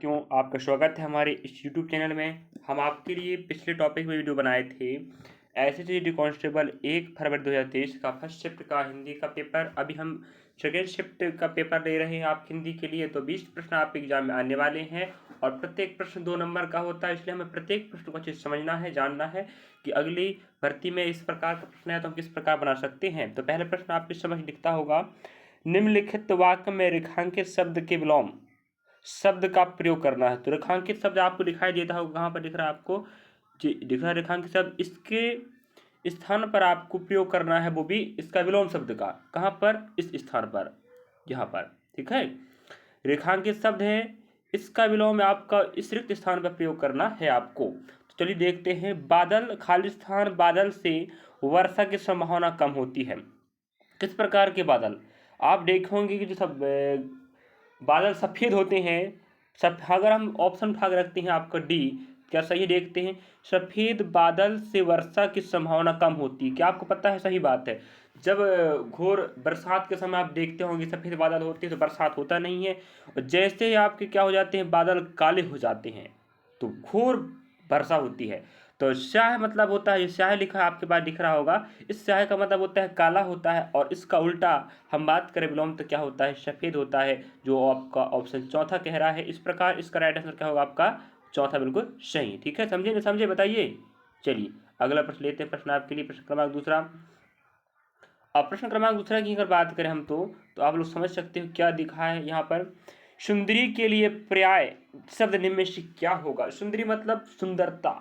साथियों, आपका स्वागत है हमारे इस यूट्यूब चैनल में। हम आपके लिए पिछले टॉपिक में वीडियो बनाए थे। एसएससी कांस्टेबल 1 फरवरी 2023 का फर्स्ट शिफ्ट का हिंदी का पेपर। अभी हम सेकेंड शिफ्ट का पेपर ले रहे हैं आप हिंदी के लिए। तो 20 प्रश्न आपके एग्जाम में आने वाले हैं और प्रत्येक प्रश्न 2 नंबर का होता है, इसलिए हमें प्रत्येक प्रश्न को अच्छे से समझना है, जानना है कि अगली भर्ती में इस प्रकार का प्रश्न है तो हम किस प्रकार बना सकते हैं। तो पहला प्रश्न आपके समझ दिखता होगा, निम्नलिखित वाक्य में रेखांकित शब्द के विलोम शब्द का प्रयोग करना है। तो रेखांकित शब्द आपको दिखाई देता होगा, कहाँ पर दिख रहा है आपको, जी दिख रहा है रेखांकित शब्द। इसके स्थान पर आपको प्रयोग करना है, वो भी इसका विलोम शब्द का। कहाँ पर? इस स्थान पर, यहाँ पर। ठीक है, रेखांकित शब्द है, इसका विलोम आपका इस रिक्त स्थान पर प्रयोग करना है आपको। तो चलिए देखते हैं। बादल, खाली स्थान, बादल से वर्षा की संभावना कम होती है। किस प्रकार के बादल? आप देखोगे कि जो सब बादल सफ़ेद होते हैं। सब अगर हम ऑप्शन उठा के रखते हैं आपका डी, क्या सही? देखते हैं, सफ़ेद बादल से वर्षा की संभावना कम होती है। क्या आपको पता है? सही बात है। जब घोर बरसात के समय आप देखते होंगे सफ़ेद बादल होते हैं तो बरसात होता नहीं है, और जैसे ही आपके क्या हो जाते हैं, बादल काले हो जाते हैं तो घोर वर्षा होती है। तो स्याह मतलब होता है, ये स्याह लिखा है आपके पास दिख रहा होगा, इस स्याह का मतलब होता है काला होता है, और इसका उल्टा हम बात करें विलोम तो क्या होता है? सफ़ेद होता है, जो आपका ऑप्शन चौथा कह रहा है। इस प्रकार इसका राइट आंसर क्या होगा आपका? चौथा बिल्कुल सही। ठीक है, समझे नहीं समझे बताइए। चलिए अगला प्रश्न लेते हैं। प्रश्न आपके लिए प्रश्न क्रमांक दूसरा। अब प्रश्न क्रमांक दूसरा की अगर बात करें हम तो आप लोग समझ सकते हो क्या दिखा है यहाँ पर। सुंदरी के लिए पर्याय शब्द निम्न में से क्या होगा? सुंदरी मतलब सुंदरता,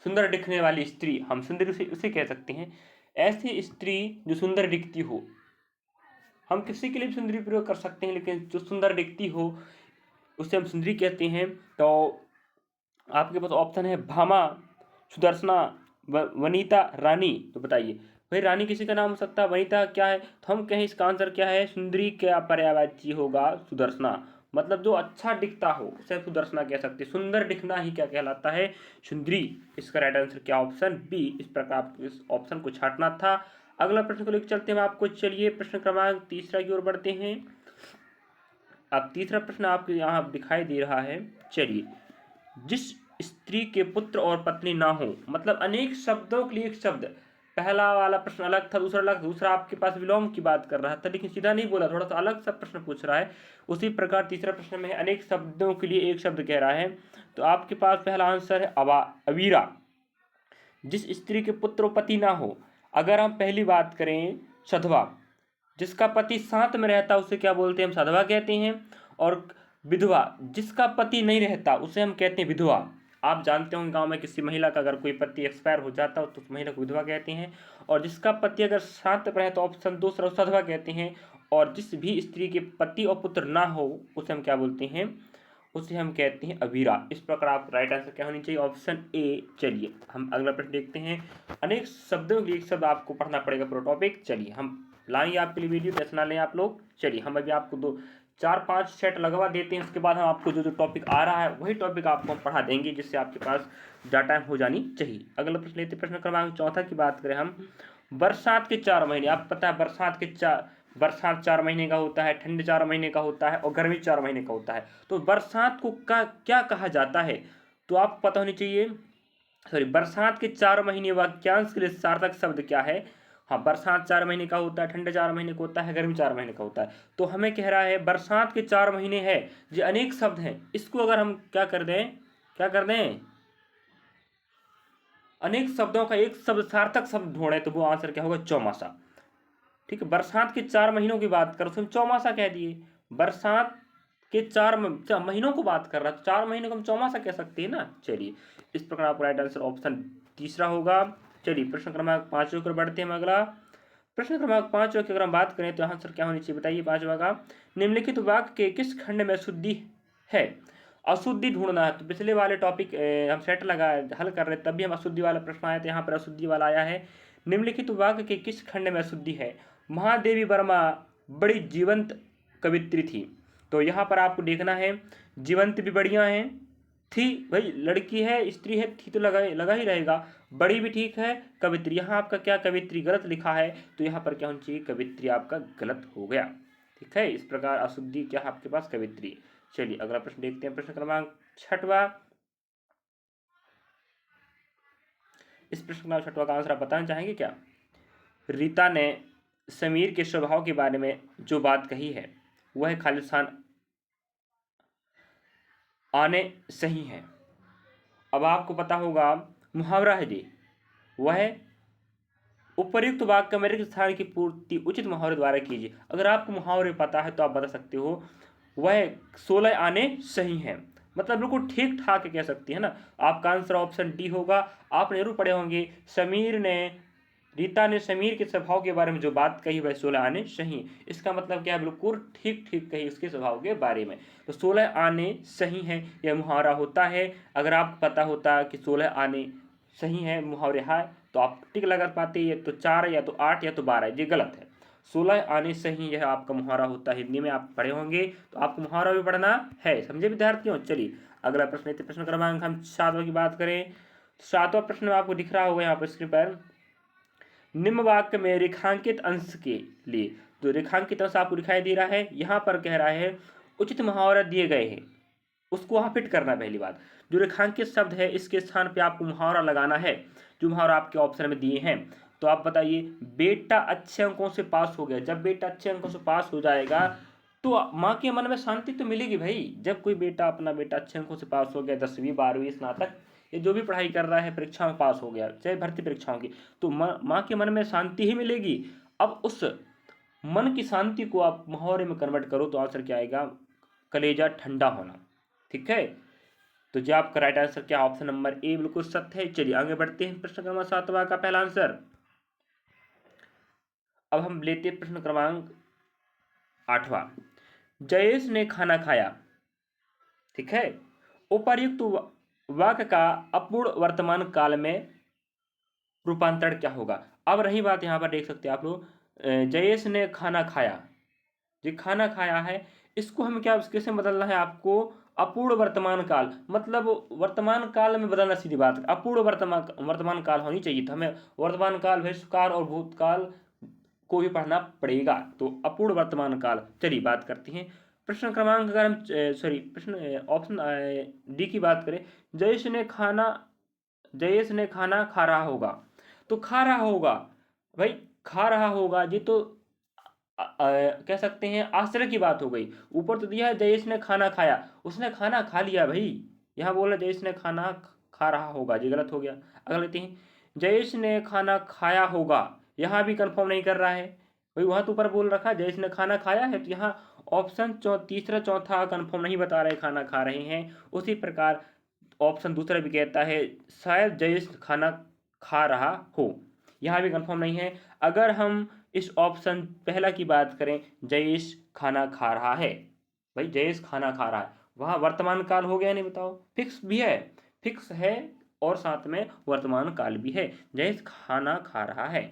सुंदर दिखने वाली स्त्री, हम सुंदरी उसे कह सकते हैं। ऐसी स्त्री जो सुंदर दिखती हो, हम किसी के लिए भी सुंदरी प्रयोग कर सकते हैं, लेकिन जो सुंदर दिखती हो उसे हम सुंदरी कहते हैं। तो आपके पास ऑप्शन है भामा, सुदर्शना, वनीता, रानी। तो बताइए भाई, रानी किसी का नाम हो सकता है, वनीता क्या है? तो हम कहें इसका आंसर क्या है? सुंदरी का पर्यायवाची होगा सुदर्शना। मतलब जो अच्छा दिखता हो उसे सुदर्शना कह सकते हैं। सुंदर दिखना ही क्या कहलाता है? सुंदरी। इसका राइट आंसर क्या? Option B. इस प्रकार इस ऑप्शन को छाटना था। अगला प्रश्न को लेकर चलते हैं आपको। चलिए प्रश्न क्रमांक तीसरा की ओर बढ़ते हैं। अब तीसरा प्रश्न आपको यहाँ दिखाई दे रहा है। चलिए, जिस स्त्री के पुत्र और पत्नी ना हो, मतलब अनेक शब्दों के लिए एक शब्द। पहला वाला प्रश्न अलग था, दूसरा अलग, दूसरा आपके पास विलोम की बात कर रहा था, लेकिन सीधा नहीं बोला, थोड़ा सा अलग सा प्रश्न पूछ रहा है। उसी प्रकार तीसरा प्रश्न में अनेक शब्दों के लिए एक शब्द कह रहा है। तो आपके पास पहला आंसर है अवीरा, जिस स्त्री के पुत्र और पति ना हो। अगर हम पहली बात करें, सधवा, जिसका पति साथ में रहता उसे क्या बोलते हैं? हम सधवा कहते हैं। और विधवा, जिसका पति नहीं रहता उसे हम कहते हैं विधवा। आप जानते होंगे गांव में किसी महिला का अगर कोई पति एक्सपायर हो जाता हो तो उस महिला को विधवा कहते हैं। और जिसका पति अगर साथ में रहे तो ऑप्शन दूसरा सधवा कहते हैं। और जिस भी स्त्री के पति और पुत्र ना हो उसे हम क्या बोलते हैं? उसे हम कहते हैं अवीरा। इस प्रकार आप राइट आंसर क्या होनी चाहिए? Option A. चलिए हम अगला प्रश्न देखते हैं। अनेक शब्दों के एक शब्द आपको पढ़ना पड़ेगा पूरा टॉपिक। चलिए हम लाएंगे आपके लिए वीडियो, टेंशन ना लें आप लोग। चलिए हम अभी आपको 4-5 सेट लगवा देते हैं, उसके बाद हम आपको जो जो टॉपिक आ रहा है वही टॉपिक आपको हम पढ़ा देंगे, जिससे आपके पास डाटा हो जानी चाहिए। अगला प्रश्न लेते हैं। प्रश्न क्रमांक चौथा की बात करें हम। बरसात के 4 महीने, आप पता है बरसात 4 महीने का होता है, ठंड 4 महीने का होता है, और गर्मी 4 महीने का होता है। तो बरसात को क्या कहा जाता है? तो आपको पता होनी चाहिए। सॉरी, बरसात के 4 महीने वाक्यांश के लिए सार्थक शब्द क्या है? हाँ, बरसात 4 महीने का होता है, ठंड 4 महीने का होता है, गर्मी 4 महीने का होता है। तो हमें कह रहा है बरसात के 4 महीने है, जो अनेक शब्द हैं, इसको अगर हम क्या कर दें, अनेक शब्दों का एक शब्द सार्थक शब्द ढूंढे, तो वो आंसर क्या होगा? चौमासा। ठीक है, बरसात के 4 महीनों की बात करो तो हम चौमासा कह दिए। बरसात के 4 महीनों को बात कर रहा है तो 4 महीने को हम चौमासा कह सकते हैं ना। चलिए इस प्रकार आपका राइट आंसर ऑप्शन तीसरा होगा। चलिए प्रश्न क्रमांक 5 की ओर बढ़ते हैं। अगला प्रश्न क्रमांक 5 की अगर हम बात करें तो आंसर क्या होनी चाहिए बताइए? 5वां का, निम्नलिखित वाक्य के किस खंड में अशुद्धि है? अशुद्धि ढूंढना है। तो पिछले वाले टॉपिक हम सेट लगा हल कर रहे तब भी हम अशुद्धि वाला प्रश्न आया था, यहाँ पर अशुद्धि वाला आया है। निम्नलिखित वाक्य के किस खंड में अशुद्धि है? महादेवी वर्मा बड़ी जीवंत कवित्री थी। तो यहाँ पर आपको देखना है, जीवंत भी बढ़िया है, थी भाई लड़की है, स्त्री है, थी तो लगा ही रहेगा। बड़ी भी ठीक है, कवित्री, यहाँ आपका क्या कवित्री गलत लिखा है, तो यहाँ पर क्या होनी चाहिए? कवित्री आपका गलत हो गया। ठीक है, इस प्रकार अशुद्धि क्या है आपके पास? कवित्री। चलिए अगला प्रश्न देखते हैं, प्रश्न क्रमांक 6वां। इस प्रश्न क्रमांक 6वां का आंसर आप बताना चाहेंगे क्या? रीता ने समीर के स्वभाव के बारे में जो बात कही है वह खालिस्तान आने सही है। अब आपको पता होगा मुहावरा है जी, वह उपर्युक्त वाक्य में रिक्त स्थान की पूर्ति उचित मुहावरे द्वारा कीजिए। अगर आपको मुहावरे पता है तो आप बता सकते हो वह 16 आने सही है, मतलब बिल्कुल ठीक ठाक कह सकती है ना। आपका आंसर ऑप्शन डी होगा। आपने जरूर पढ़े होंगे, रीता ने समीर के स्वभाव के बारे में जो बात कही वह 16 आने सही। इसका मतलब क्या है? बिल्कुल ठीक ठीक कही उसके स्वभाव के बारे में। तो 16 आने सही है यह मुहावरा होता है। अगर आपको पता होता कि 16 आने सही है मुहावरे है तो आप टिक लगा पाते, ये तो 4 या तो 8 या तो 12, ये गलत है। 16 आने सही यह आपका मुहावरा होता है। हिंदी में आप पढ़े होंगे तो आपको मुहावरा भी पढ़ना है, समझे विद्यार्थियों। चलिए अगला प्रश्न, प्रश्न क्रमांक हम 7वां की बात करें। 7वां प्रश्न आपको दिख रहा होगा यहाँ पर स्क्रीन पर। निम्न वाक्य में रेखांकित अंश के लिए, जो रेखांकित अंश आपको दिखाई दे रहा है यहाँ पर कह रहा है उचित मुहावरा दिए गए हैं, उसको वहाँ फिट करना। पहली बात, जो रेखांकित शब्द है इसके स्थान पे आपको मुहावरा लगाना है, जो मुहावरा आपके ऑप्शन में दिए हैं। तो आप बताइए, बेटा अच्छे अंकों से पास हो गया। जब बेटा अच्छे अंकों से पास हो जाएगा तो माँ के मन में शांति तो मिलेगी भाई। जब कोई बेटा अपना बेटा अच्छे अंकों से पास हो गया, 10वीं 12वीं स्नातक ये जो भी पढ़ाई कर रहा है, परीक्षा में पास हो गया, चाहे भर्ती परीक्षाओं की, तो माँ के मन में शांति ही मिलेगी। अब उस मन की शांति को आप मुहावरे में कन्वर्ट करो तो आंसर क्या आएगा? कलेजा ठंडा होना। ठीक है, तो जो आपका राइट आंसर क्या? ऑप्शन नंबर ए बिल्कुल सत्य है। चलिए आगे बढ़ते हैं, प्रश्न क्रमांक 7वां का पहला आंसर। अब हम लेते हैं प्रश्न क्रमांक 8वां। जयेश ने खाना खाया। ठीक है, उपर्युक्त वाक्य का अपूर्ण वर्तमान काल में रूपांतरण क्या होगा? अब रही बात, यहाँ पर देख सकते हैं आप लोग, जयेश ने खाना खाया, जो खाना खाया है इसको हम क्या कैसे बदलना है आपको? अपूर्ण वर्तमान काल, मतलब वर्तमान काल में बदलना, सीधी बात है। अपूर्ण वर्तमान काल होनी चाहिए, तो हमें वर्तमान काल, भविष्यकाल और भूतकाल को भी पढ़ना पड़ेगा। तो अपूर्ण वर्तमान काल। चलिए बात करते हैं प्रश्न क्रमांक, अगर हम प्रश्न ऑप्शन डी की बात करें, जयेश ने खाना खा रहा होगा। तो खा रहा होगा भाई, खा रहा होगा जी, तो कह सकते हैं आश्चर्य की बात हो गई। ऊपर तो दिया है जयेश ने खाना खाया, उसने खाना खा लिया भाई। यहाँ बोला जयेश ने खाना खा रहा होगा, जी गलत हो गया। अगले लेते हैं, जयेश ने खाना खाया होगा, यहाँ भी कंफर्म नहीं कर रहा है भाई। वहाँ तो ऊपर बोल रखा जयेश ने खाना खाया है, तो यहाँ ऑप्शन तीसरा चौथा कंफर्म नहीं बता रहे खाना खा रहे हैं। उसी प्रकार ऑप्शन दूसरा भी कहता है शायद जयेश खाना खा रहा हो, यहाँ भी कंफर्म नहीं है। अगर हम इस ऑप्शन पहला की बात करें, जयेश खाना खा रहा है, भाई जयेश खाना खा रहा है, वहाँ वर्तमान काल हो गया नहीं? बताओ, फिक्स भी है, फिक्स है और साथ में वर्तमान काल भी है। जयेश खाना खा रहा है,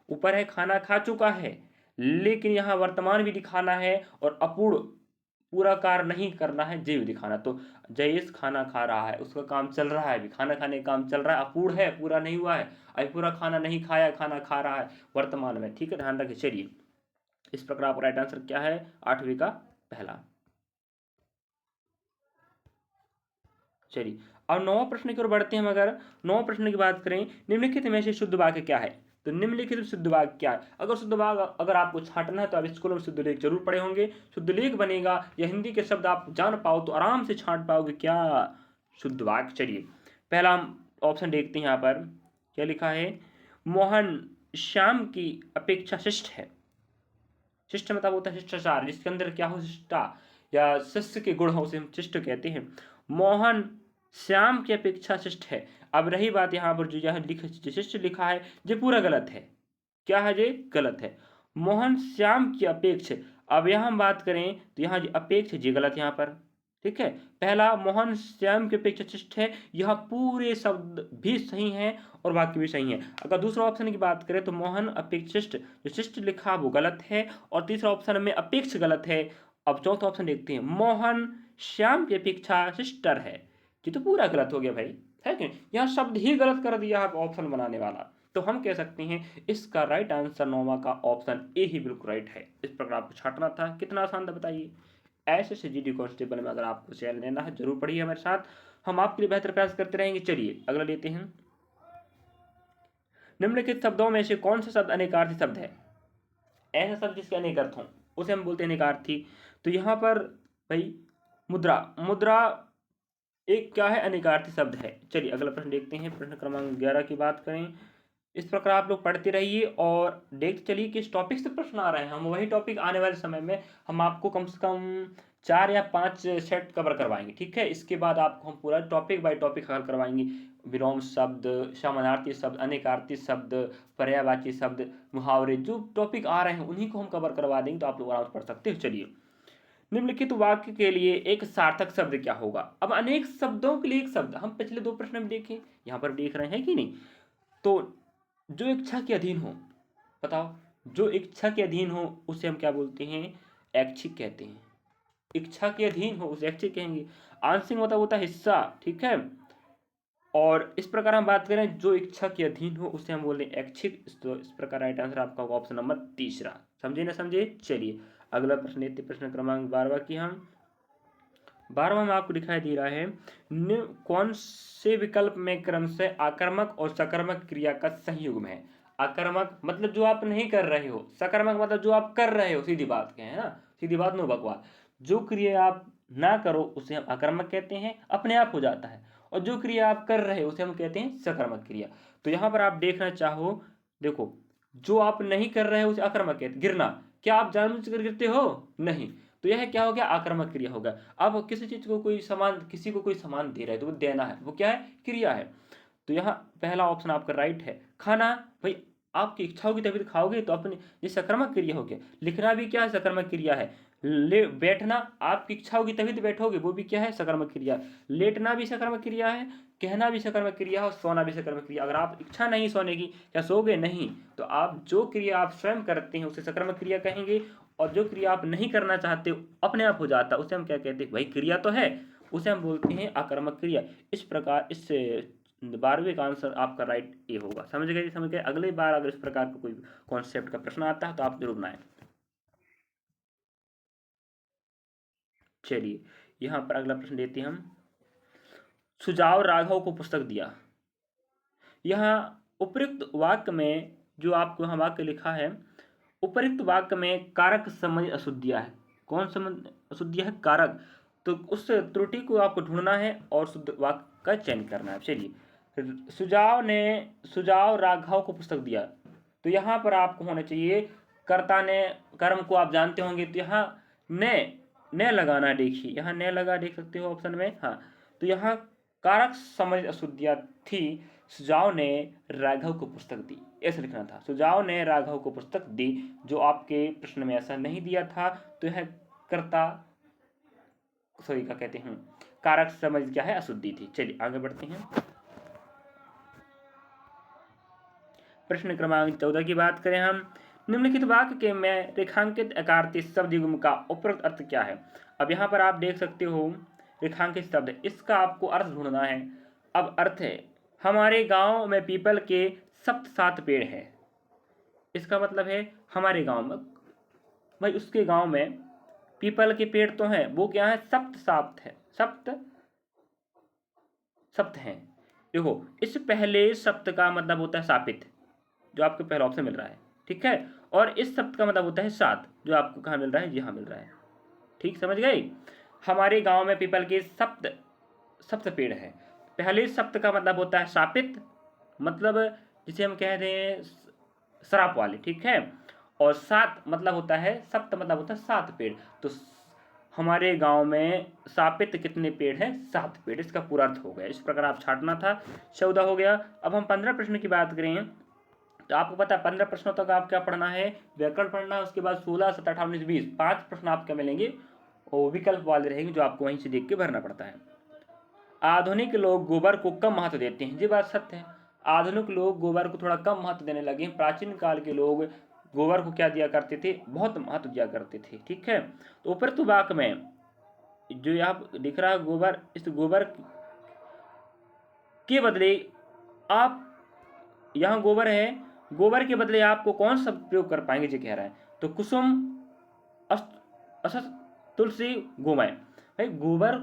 ऊपर है खाना खा चुका है, लेकिन यहाँ वर्तमान भी दिखाना है और अपूर्ण पूरा कार्य नहीं करना है, जीव दिखाना। तो जयेश खाना खा रहा है, उसका काम चल रहा है, अभी खाना खाने का काम चल रहा है, अपूर्ण है, पूरा नहीं हुआ है। अभी पूरा खाना नहीं खाया, खाना खा रहा है वर्तमान में। ठीक है, ध्यान रखिए। चलिए इस प्रकार आपका राइट आंसर क्या है? 8वीं का पहला। चलिए अब 9वें प्रश्न की ओर बढ़ते हैं। हम अगर 9वें प्रश्न की बात करें, निम्नलिखित में से शुद्ध वाक्य क्या है? तो निम्नलिखित शुद्ध वाक्य क्या है? अगर शुद्ध वाक्य अगर आपको छांटना है तो आप स्कूल में शुद्ध लेख जरूर पढ़े होंगे। शुद्ध लेख बनेगा या हिंदी के शब्द आप जान पाओ तो आराम से छांट पाओगे क्या शुद्ध वाक्य। चलिए पहला हम ऑप्शन देखते हैं, यहाँ पर क्या लिखा है? मोहन श्याम की अपेक्षा शिष्ट है। शिष्ट मतलब होता है शिष्टाचार, जिसके अंदर क्या हो? शिष्टा या शिष्य के गुण हो, उसे हम शिष्ट कहते हैं। मोहन श्याम की अपेक्षा शिष्ट है। अब रही बात यहाँ पर जो यहाँ शिष्ट लिखा है, ये पूरा गलत है। क्या है? ये गलत है। मोहन श्याम की अपेक्षा, अब यहाँ हम बात करें तो यहाँ जो अपेक्षा जी गलत यहाँ पर। ठीक है, पहला मोहन श्याम की अपेक्षा शिष्ट है, यह पूरे शब्द भी सही हैं और वाक्य भी सही है। अगर दूसरा ऑप्शन की बात करें तो मोहन अपेक्षिष्ट, जो शिष्ट लिखा वो गलत है और तीसरा ऑप्शन में अपेक्ष गलत है। अब चौथा ऑप्शन देखते हैं, मोहन श्याम की अपेक्षा शिष्टर है, ये तो पूरा गलत हो गया भाई, है कि यहाँ शब्द ही गलत कर दिया है ऑप्शन बनाने वाला। तो हम कह सकते हैं इसका राइट आंसर 9वां का ऑप्शन ए ही बिल्कुल राइट है। इस प्रकार आपको छांटना था, कितना आसान था बताइए। SSGD कांस्टेबल में अगर आपको चयन लेना है जरूर पढ़िए हमारे साथ, हम आपके लिए बेहतर प्रयास करते रहेंगे। चलिए अगला लेते हैं। निम्नलिखित शब्दों में से कौन सा शब्द अनेकार्थी शब्द है? ऐसा शब्द जिसके अनेक अर्थ हों उसे हम बोलते हैं अनेकार्थी। तो यहाँ पर भाई मुद्रा, मुद्रा एक क्या है? अनेकार्थी शब्द है। चलिए अगला प्रश्न देखते हैं। प्रश्न क्रमांक 11 की बात करें। इस प्रकार आप लोग पढ़ते रहिए और देखते चलिए किस टॉपिक से प्रश्न आ रहे हैं। हम वही टॉपिक आने वाले समय में हम आपको कम से कम 4 या 5 सेट कवर करवाएंगे, ठीक है। इसके बाद आपको हम पूरा टॉपिक बाय टॉपिक कवर करवाएंगे। विलोम शब्द, समानार्थी शब्द, अनेकार्थी शब्द, पर्यायवाची शब्द, मुहावरे, जो टॉपिक आ रहे हैं उन्हीं को हम कवर करवा देंगे, तो आप लोग आराम से पढ़ सकते हो। चलिए, निम्नलिखित वाक्य के लिए एक सार्थक शब्द क्या होगा? अब अनेक शब्दों के लिए एक शब्द हम पिछले 2 प्रश्न में देखे, यहाँ पर देख रहे हैं कि नहीं। तो जो इच्छा के अधीन हो, बताओ, जो इच्छा के अधीन हो उसे हम क्या बोलते हैं? ऐच्छिक कहते हैं। इच्छा के अधीन हो उसे ऐच्छिक कहेंगे। आंशिक मतलब होता है हिस्सा, ठीक है। और इस प्रकार हम बात करें जो इच्छा के अधीन हो उसे हम बोले ऐच्छिक। तो इस प्रकार राइट आंसर आपका होगा ऑप्शन नंबर 3। समझे ना समझे? चलिए अगला प्रश्न लेते, प्रश्न क्रमांक 12 की हम 12वां में आपको दिखाई दे रहा है, कौन से विकल्प में क्रमशः आकर्मक और सकर्मक क्रिया का संयुग्म है? आकर्मक मतलब जो आप नहीं कर रहे हो, सकर्मक मतलब जो आप कर रहे हो, सीधी बात कहें, है ना, सीधी बात, नो बकवास। जो क्रिया आप ना करो उसे हम आकर्मक कहते हैं, अपने आप हो जाता है। और जो क्रिया आप कर रहे हो उसे हम कहते हैं सकर्मक क्रिया। तो यहाँ पर आप देखना चाहो, देखो, जो आप नहीं कर रहे हो उसे आकर्मक कहते हैं। गिरना, क्या आप जानबूझकर गिरते हो? नहीं, तो यह क्या हो गया? आक्रामक क्रिया होगा। अब किसी चीज को कोई सामान, किसी को कोई सामान दे रहा है तो वो देना है, वो क्या है? क्रिया है। तो यहाँ पहला ऑप्शन आपका राइट है। खाना, भाई आपकी इच्छा होगी तभी तो खाओगे, तो अपने ये सकारात्मक क्रिया हो गया। लिखना भी क्या है? सकारात्मक क्रिया है। ले बैठना, आपकी इच्छा होगी तभी तो बैठोगे, वो भी क्या है? सकारात्मक क्रिया। लेटना भी सकारात्मक क्रिया है, कहना भी सकारात्मक क्रिया है, और सोना भी सकारात्मक क्रिया। अगर आप इच्छा नहीं सोने की, क्या सोओगे? नहीं, तो आप जो क्रिया आप स्वयं करते हैं उसे सकारात्मक क्रिया कहेंगे। और जो क्रिया आप नहीं करना चाहते अपने आप हो जाता है उसे हम क्या कहते हैं? भाई क्रिया तो है, उसे हम बोलते हैं आक्रामक क्रिया। इस प्रकार इस 12वें का आंसर आपका राइट ए होगा। समझ गए? समझ गए? अगली बार अगर इस प्रकार का कोई कॉन्सेप्ट का प्रश्न आता है तो आप जरूर बनाएं। चलिए यहाँ पर अगला प्रश्न लेते हैं हम। सुझाव राघव को पुस्तक दिया। यहाँ उपयुक्त वाक्य में जो आपको यहाँ वाक्य लिखा है, उपयुक्त वाक्य में कारक संबंधी अशुद्धियाँ है। कौन संबंध अशुद्धियाँ है? कारक। तो उस त्रुटि को आपको ढूंढना है और शुद्ध वाक्य का चयन करना है। चलिए, सुझाव राघव को पुस्तक दिया, तो यहाँ पर आपको होना चाहिए कर्ता ने, कर्म को आप जानते होंगे, तो यहाँ ने लगाना। देखिए यहाँ ने लगा, देख सकते हो ऑप्शन में। हाँ, तो यहाँ कारक समझ अशुद्धियाँ थी, सुझाव ने राघव को पुस्तक दी, ऐसा लिखना था। सुझाव ने राघव को पुस्तक दी, जो आपके प्रश्न में ऐसा नहीं दिया था, तो यह कर्ता सॉरी का कहते हैं कारक समझ क्या है? अशुद्धि थी। चलिए आगे बढ़ते हैं। प्रश्न क्रमांक 14 की बात करें हम। निम्नलिखित वाक्य के में रेखांकित अकार्तिक शब्द युग्म का उपरोक्त अर्थ क्या है? अब यहाँ पर आप देख सकते हो रेखांकित शब्द, इसका आपको अर्थ ढूंढना है। अब अर्थ है, हमारे गांव में पीपल के 7 पेड़ हैं। इसका मतलब है हमारे गांव में, भाई उसके गांव में पीपल के पेड़ तो हैं, वो क्या है? सप्त है, सप्त हैं। देखो, इस पहले सप्त का मतलब होता है सापित, जो आपको पहला ऑप्शन मिल रहा है, ठीक है। और इस शब्द का मतलब होता है 7, जो आपको कहाँ मिल रहा है? यहाँ मिल रहा है। ठीक समझ गए? हमारे गांव में पीपल के सप्त पेड़ है। पहले शब्द का मतलब होता है शापित, मतलब जिसे हम कहते हैं श्राप वाले, ठीक है। और 7 मतलब होता है, सप्त मतलब होता है 7 पेड़। तो हमारे गांव में शापित कितने पेड़ हैं? 7 पेड़। इसका पूरा अर्थ हो गया। इस प्रकार आप छाटना था। 14 हो गया। अब हम 15 प्रश्न की बात करें तो आपको पता है 15 प्रश्नों तक आप क्या पढ़ना है? व्याकरण पढ़ना है। उसके बाद 16, 17, 18, 19, 20 5 प्रश्न आपके मिलेंगे, और विकल्प वाले रहेंगे जो आपको वहीं से देख के भरना पड़ता है। आधुनिक लोग गोबर को कम महत्व देते हैं, ये बात सत्य है। आधुनिक लोग गोबर को थोड़ा कम महत्व देने लगे हैं। प्राचीन काल के लोग गोबर को क्या दिया करते थे? बहुत महत्व दिया करते थे, ठीक है। तो उपरोक्त वाक्य में जो यहाँ दिख रहा है गोबर, इस गोबर के बदले आप, यहाँ गोबर है, गोबर के बदले आपको कौन सा प्रयोग कर पाएंगे? जो कह रहा है, तो कुसुम, असत तुलसी गोमय, भाई गोबर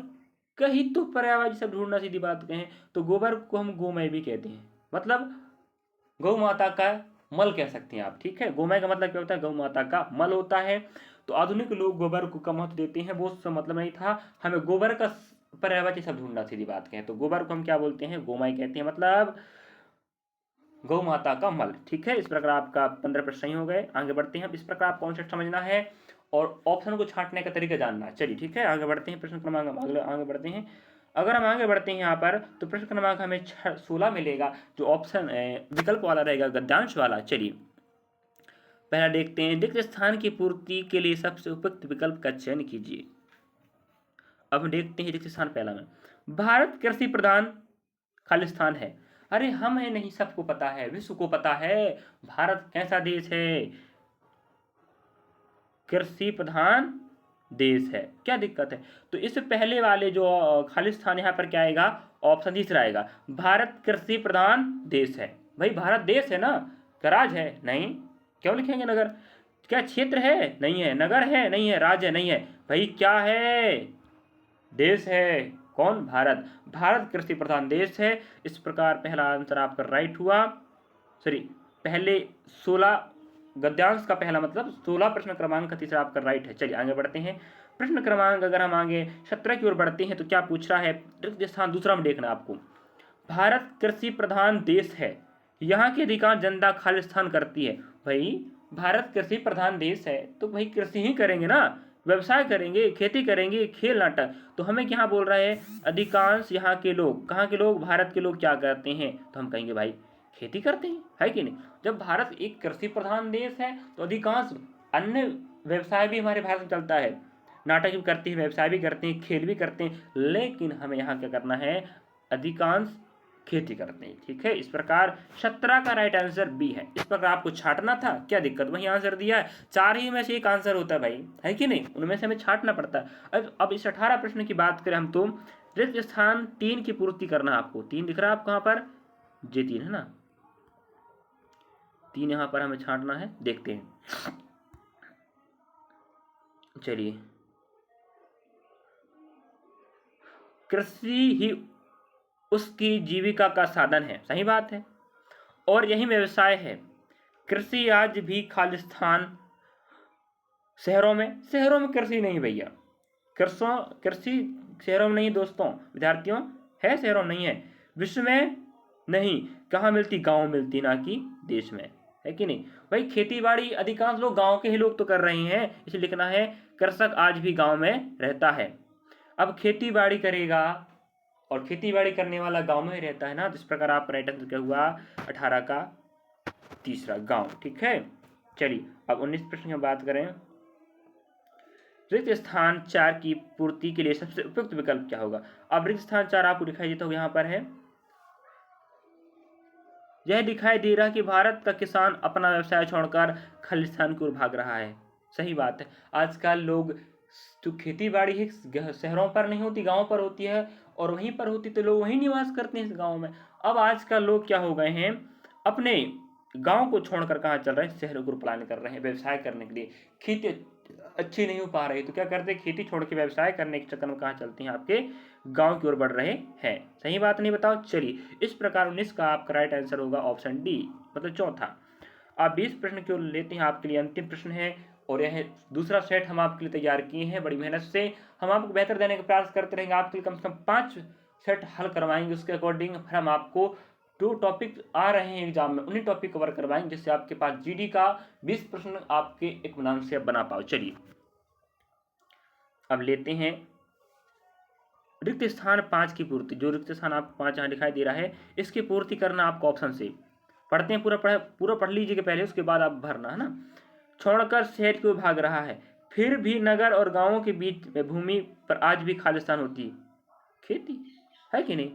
का ही तो पर्यायवाची शब्द ढूंढना, सीधी बात कहें तो गोबर को हम गोमय भी कहते हैं, मतलब गौ माता का मल कह सकते हैं आप, ठीक है। गोमय का मतलब क्या होता है, गौ माता का मल होता है। तो आधुनिक लोग गोबर को कम महत्व देते हैं, वो उससे मतलब नहीं था, हमें गोबर का पर्यायवाची शब्द ढूंढना, सीधी बात कहें तो गोबर को हम क्या बोलते हैं, गोमय कहते हैं, मतलब गौ माता का मल, ठीक है। इस प्रकार आपका 15 प्रश्न सही हो गए। आगे बढ़ते हैं, इस प्रकार आप कॉन्सेप्ट समझना है और ऑप्शन को छांटने का तरीका जानना है। चलिए ठीक है, आगे बढ़ते हैं, प्रश्न क्रमांक आगे बढ़ते हैं। अगर हम आगे बढ़ते हैं यहाँ पर तो प्रश्न क्रमांक हमें 16 मिलेगा, जो ऑप्शन विकल्प वाला रहेगा, गद्यांश वाला। चलिए पहला देखते हैं, रिक्त स्थान की पूर्ति के लिए सबसे उपयुक्त विकल्प का चयन कीजिए। अब हम देखते हैं रिक्त स्थान पहला में, भारत कृषि प्रधान खालिस्तान है। अरे हमें नहीं, सबको पता है, विश्व को पता है भारत कैसा देश है, कृषि प्रधान देश है, क्या दिक्कत है। तो इस पहले वाले जो खालिस्तान यहाँ पर क्या आएगा, ऑप्शन तीसरा आएगा, भारत कृषि प्रधान देश है। भाई भारत देश है ना, क्या राज्य है, नहीं, क्यों लिखेंगे नगर, क्या क्षेत्र है, नहीं है, नगर है, नहीं है, राज्य नहीं है, भाई क्या है, देश है। कौन, भारत, भारत कृषि प्रधान देश है। इस प्रकार पहला आंसर आपका राइट हुआ, सॉरी पहले 16 गद्यांश का पहला मतलब 16 प्रश्न क्रमांक का तीसरा आपका राइट है। चलिए आगे बढ़ते हैं, प्रश्न क्रमांक अगर हम आगे 17 की ओर बढ़ते हैं तो क्या पूछ रहा है, रिक्त स्थान दूसरा में देखना आपको, भारत कृषि प्रधान देश है, यहाँ की अधिकांश जनता खालिस्तान करती है। भाई भारत कृषि प्रधान देश है तो भाई कृषि ही करेंगे ना, व्यवसाय करेंगे, खेती करेंगे, खेल नाटक। तो हमें क्या बोल रहा है, अधिकांश यहाँ के लोग, कहाँ के लोग, भारत के लोग क्या करते हैं, तो हम कहेंगे भाई खेती करते हैं, है कि नहीं। जब भारत एक कृषि प्रधान देश है तो अधिकांश अन्य व्यवसाय भी हमारे भारत में चलता है, नाटक भी करते हैं, व्यवसाय भी करते हैं, खेल भी करते हैं, लेकिन हमें यहाँ क्या करना है, अधिकांश खेती करते हैं, ठीक है। इस प्रकार 17 का राइट आंसर बी है। इस प्रकार आपको छांटना था, क्या दिक्कत, वही आंसर दिया है, 4 ही में से एक आंसर होता है भाई, है कि नहीं, उनमें से हमें छांटना पड़ता है। अब इस 18 प्रश्न की बात करें हम, तो रिक्त स्थान 3 की पूर्ति करना है आपको, 3 दिख रहा है आपको यहाँ पर, जे 3 है ना, 3 यहाँ पर हमें छांटना है, देखते हैं। चलिए, कृषि ही उसकी जीविका का साधन है, सही बात है, और यही व्यवसाय है। कृषि आज भी खालिस्तान शहरों में कृषि नहीं भैया, कृषि शहरों में नहीं दोस्तों, विद्यार्थियों, है शहरों में नहीं है, विश्व में नहीं, कहाँ मिलती, गांव मिलती, ना कि देश में, है कि नहीं। भाई खेती बाड़ी अधिकांश लोग गांव के ही लोग तो कर रहे हैं, इसे लिखना है कृषक आज भी गांव में रहता है। अब खेती बाड़ी करेगा और खेती बाड़ी करने वाला गांव में ही रहता है ना, तो इस प्रकार आप राइट आंसर क्या हुआ, 18 का तीसरा गांव, ठीक है। चलिए अब 19 प्रश्न की बात करें, रिक्त स्थान 4 की पूर्ति के लिए सबसे उपयुक्त विकल्प क्या होगा। अब रिक्त स्थान 4 आपको दिखाई देता हो, यहाँ पर है, यह दिखाई दे रहा कि भारत का किसान अपना व्यवसाय छोड़कर खालिस्तान की ओर भाग रहा है। सही बात है, आजकल लोग तो खेती बाड़ी है शहरों पर नहीं होती, गांव पर होती है, और वहीं पर होती तो लोग वहीं निवास करते हैं इस गांव में। अब आजकल लोग क्या हो गए हैं, अपने गांव को छोड़कर कहाँ चल रहे हैं, शहरों को प्लान कर रहे हैं व्यवसाय करने के लिए। खेती अच्छी नहीं हो पा रही तो क्या करते हैं, खेती छोड़ के व्यवसाय करने के चक्कर में कहाँ चलते हैं, आपके गांव की ओर बढ़ रहे हैं। सही बात नहीं, बताओ। चलिए इस प्रकार 19 का आपका राइट आंसर होगा ऑप्शन डी, मतलब चौथा। आप 20 प्रश्न की ओर लेते हैं, आपके लिए अंतिम प्रश्न है, और यह दूसरा सेट हम आपके लिए तैयार किए हैं बड़ी मेहनत से। हम आपको बेहतर देने का प्रयास करते रहेंगे, आपके लिए कम से कम 5 सेट हल करवाएंगे, उसके अकॉर्डिंग फिर हम आपको जो टॉपिक आ रहे हैं एग्जाम में उन्हीं टॉपिक कवर करवाएंगे, जिससे आपके पास जीडी का 20 प्रश्न आपके इत्मीनान से बना पाओ। चलिए अब लेते हैं रिक्त स्थान 5 की पूर्ति, जो रिक्त स्थान आपको 5 यहाँ दिखाई दे रहा है, इसकी पूर्ति करना आपको ऑप्शन से पढ़ते हैं, पूरा पढ़ लीजिएगा पहले, उसके बाद आप भरना, है ना। छोड़कर शहर क्यों भाग रहा है, फिर भी नगर और गांवों के बीच में भूमि पर आज भी खालिस्तान होती है, खेती है कि नहीं।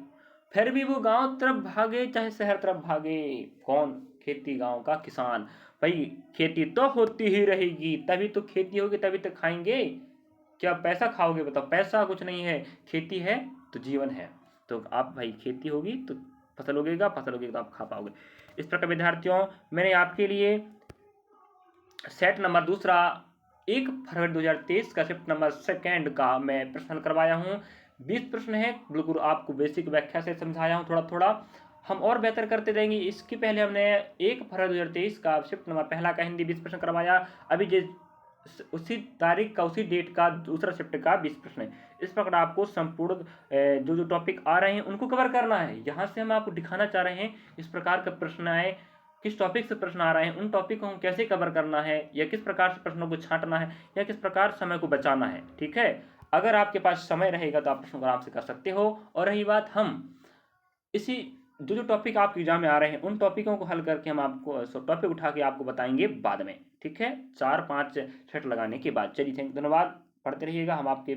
फिर भी वो गांव तरफ भागे चाहे शहर तरफ भागे, कौन, खेती, गांव का किसान। भाई खेती तो होती ही रहेगी, तभी तो खेती होगी, तभी तो खाएंगे, क्या पैसा खाओगे, बताओ, पैसा कुछ नहीं है, खेती है तो जीवन है। तो आप भाई खेती होगी तो फसल उगेगा, फसल उगेगा तो आप खा पाओगे। इस प्रकार विद्यार्थियों मैंने आपके लिए सेट नंबर दूसरा 1 फरवरी 2023 का शिफ्ट नंबर 2 का मैं प्रश्न करवाया हूँ। 20 प्रश्न है, बिल्कुल आपको बेसिक व्याख्या से समझाया हूँ थोड़ा थोड़ा। हम और बेहतर करते रहेंगे। इसके पहले हमने 1 फरवरी 2023 का शिफ्ट नंबर पहला का हिंदी 20 प्रश्न करवाया। अभी उसी तारीख का, उसी डेट का दूसरा शिफ्ट का 20 प्रश्न है। इस प्रकार आपको संपूर्ण जो टॉपिक आ रहे हैं उनको कवर करना है। यहाँ से हम आपको दिखाना चाह रहे हैं इस प्रकार का प्रश्न आए, किस टॉपिक से प्रश्न आ रहे हैं, उन टॉपिक को हम कैसे कवर करना है, या किस प्रकार से प्रश्नों को छांटना है, या किस प्रकार समय को बचाना है। ठीक है, अगर आपके पास समय रहेगा तो आप प्रश्नों को आराम से कर सकते हो। और रही बात, हम इसी जो टॉपिक आपके एग्जाम में आ रहे हैं उन टॉपिकों को हल करके हम आपको टॉपिक उठा के आपको बताएंगे बाद में। ठीक है, 4-5 सेट लगाने के बाद। चलिए, धन्यवाद, पढ़ते रहिएगा। हम आपके